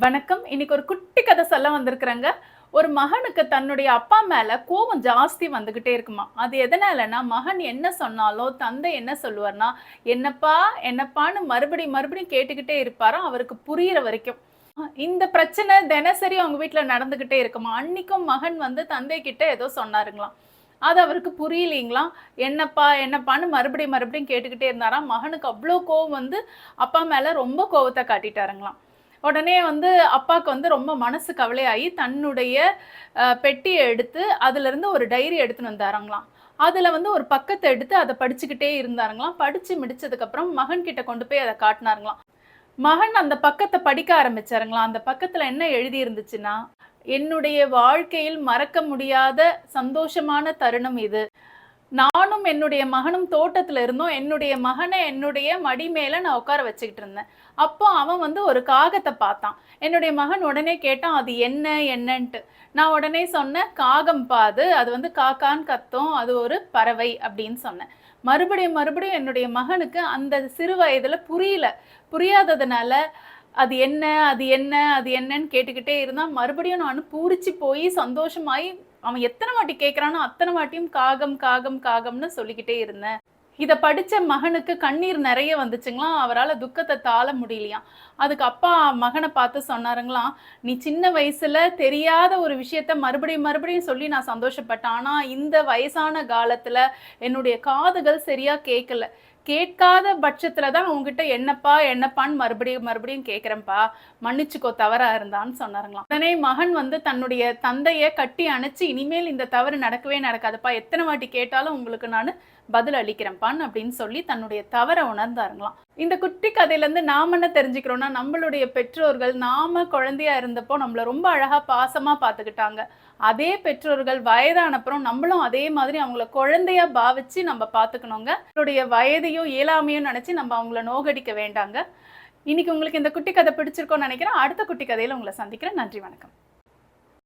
வணக்கம். இன்னைக்கு ஒரு குட்டி கதை சொல்ல வந்திருக்கிறேங்க. ஒரு மகனுக்கு தன்னுடைய அப்பா மேல கோவம் ஜாஸ்தி வந்துகிட்டே இருக்குமா. அது எதனாலன்னா, மகன் என்ன சொன்னாலும், தந்தை என்ன சொல்லுவார்னா, "என்னப்பா, என்னப்பான்னு" மறுபடியும் மறுபடியும் கேட்டுக்கிட்டே இருப்பாராம், அவருக்கு புரியிற வரைக்கும். இந்த பிரச்சனை தினசரி அவங்க வீட்ல நடந்துகிட்டே இருக்குமா. அன்னைக்கும் மகன் வந்து தந்தை கிட்ட ஏதோ சொன்னாருங்களாம். அது அவருக்கு புரியலைங்களாம். "என்னப்பா, என்னப்பான்னு" மறுபடியும் மறுபடியும் கேட்டுக்கிட்டே இருந்தாராம். மகனுக்கு அவ்ளோ கோவம் வந்து, அப்பா மேல ரொம்ப கோவத்த காட்டிட்டாருங்களாம். உடனே வந்து அப்பாக்கு வந்து ரொம்ப மனசு கவலையாயி, தன்னுடைய பெட்டிய எடுத்து, அதிலிருந்து ஒரு டைரி எடுத்துன்னு வந்தாராங்களாம். அதுல வந்து ஒரு பக்கத்த எடுத்து அத படிச்சுக்கிட்டே இருந்தாருங்களாம். படிச்சு முடிச்சதுக்கப்புறம் மகன் கிட்ட கொண்டு போய் அத காட்டுனாருங்களாம். மகன் அந்த பக்கத்த படிக்க ஆரம்பிச்சாருங்களாம். அந்த பக்கத்துல என்ன எழுதி இருந்துச்சுன்னா, "என்னுடைய வாழ்க்கையில் மறக்க முடியாத சந்தோஷமான தருணம் இது. நானும் என்னுடைய மகனும் தோட்டத்துல இருந்தோம். என்னுடைய மகன என்னுடைய மடி மேல நான் உட்கார வச்சுக்கிட்டு இருந்தேன். அப்போ அவன் வந்து ஒரு காகத்த பார்த்தான். என்னுடைய மகன் உடனே கேட்டான், "அது என்ன? என்னன்ட்டு." நான் உடனே சொன்னேன், "காகம்பா அது. அது வந்து காக்கான்னு கத்தும். அது ஒரு பறவை." அப்படின்னு சொன்னேன். மறுபடியும் மறுபடியும் என்னுடைய மகனுக்கு அந்த சிறு வயதுல புரியல. புரியாததுனால, "அது என்ன? அது என்ன? அது என்னன்னு?" கேட்டுக்கிட்டே இருந்தான். மறுபடியும் நானு பூரிச்சு போயி சந்தோஷமாயி அவன் எத்தன வாட்டி கேட்கிறானோ, அத்தன வாட்டியும் காகம், காகம், காகம்ன்னு சொல்லிக்கிட்டே இருந்தேன். இத படிச்ச மகனுக்கு கண்ணீர் நெறைய வந்துச்சுங்களாம். அவரால துக்கத்த தாள முடியலையாம். அதுக்கு அப்பா மகன பார்த்து சொன்னாருங்களாம், "நீ சின்ன வயசுல தெரியாத ஒரு விஷயத்த மறுபடியும் மறுபடியும் சொல்லி நான் சந்தோஷப்பட்டேன். ஆனா இந்த வயசான காலத்துல என்னுடைய காதுகள் சரியா கேட்கல. கேட்காத பட்சத்துல தான் உன்கிட்ட என்னப்பா, என்னப்பான்னு மறுபடியும் மறுபடியும் கேட்கிறேன்ப்பா. மன்னிச்சுக்கோ தவறா இருந்தான்னு" சொன்னாருங்களாம். உடனே மகன் வந்து தன்னுடைய தந்தைய கட்டி அணைச்சு, "இனிமேல் இந்த தவறு நடக்கவே நடக்காதுப்பா. எத்தன வாட்டி கேட்டாலும் உங்களுக்கு நானு பதில் அளிக்கிறேன்ப்பான்னு" அப்படின்னு சொல்லி தன்னுடைய தவற உணர்ந்தாருங்களாம். இந்த குட்டி கதையிலேருந்து நாம என்ன தெரிஞ்சுக்கிறோம்னா, நம்மளுடைய பெற்றோர்கள் நாம குழந்தையா இருந்தப்போ நம்மள ரொம்ப அழகா பாசமா பார்த்துக்கிட்டாங்க. அதே பெற்றோர்கள் வயதான அப்புறம் நம்மளும் அதே மாதிரி அவங்கள குழந்தையா பாவிச்சு நம்ம பார்த்துக்கணுங்க. அவங்களுடைய வயதையும், இயலாமையும் நினைச்சு நம்ம அவங்கள நோகடிக்க வேண்டாங்க. இன்னைக்கு உங்களுக்கு இந்த குட்டி கதை பிடிச்சிருக்கும்னு நினைக்கிறேன். அடுத்த குட்டி கதையில உங்கள சந்திக்கிறேன். நன்றி, வணக்கம்.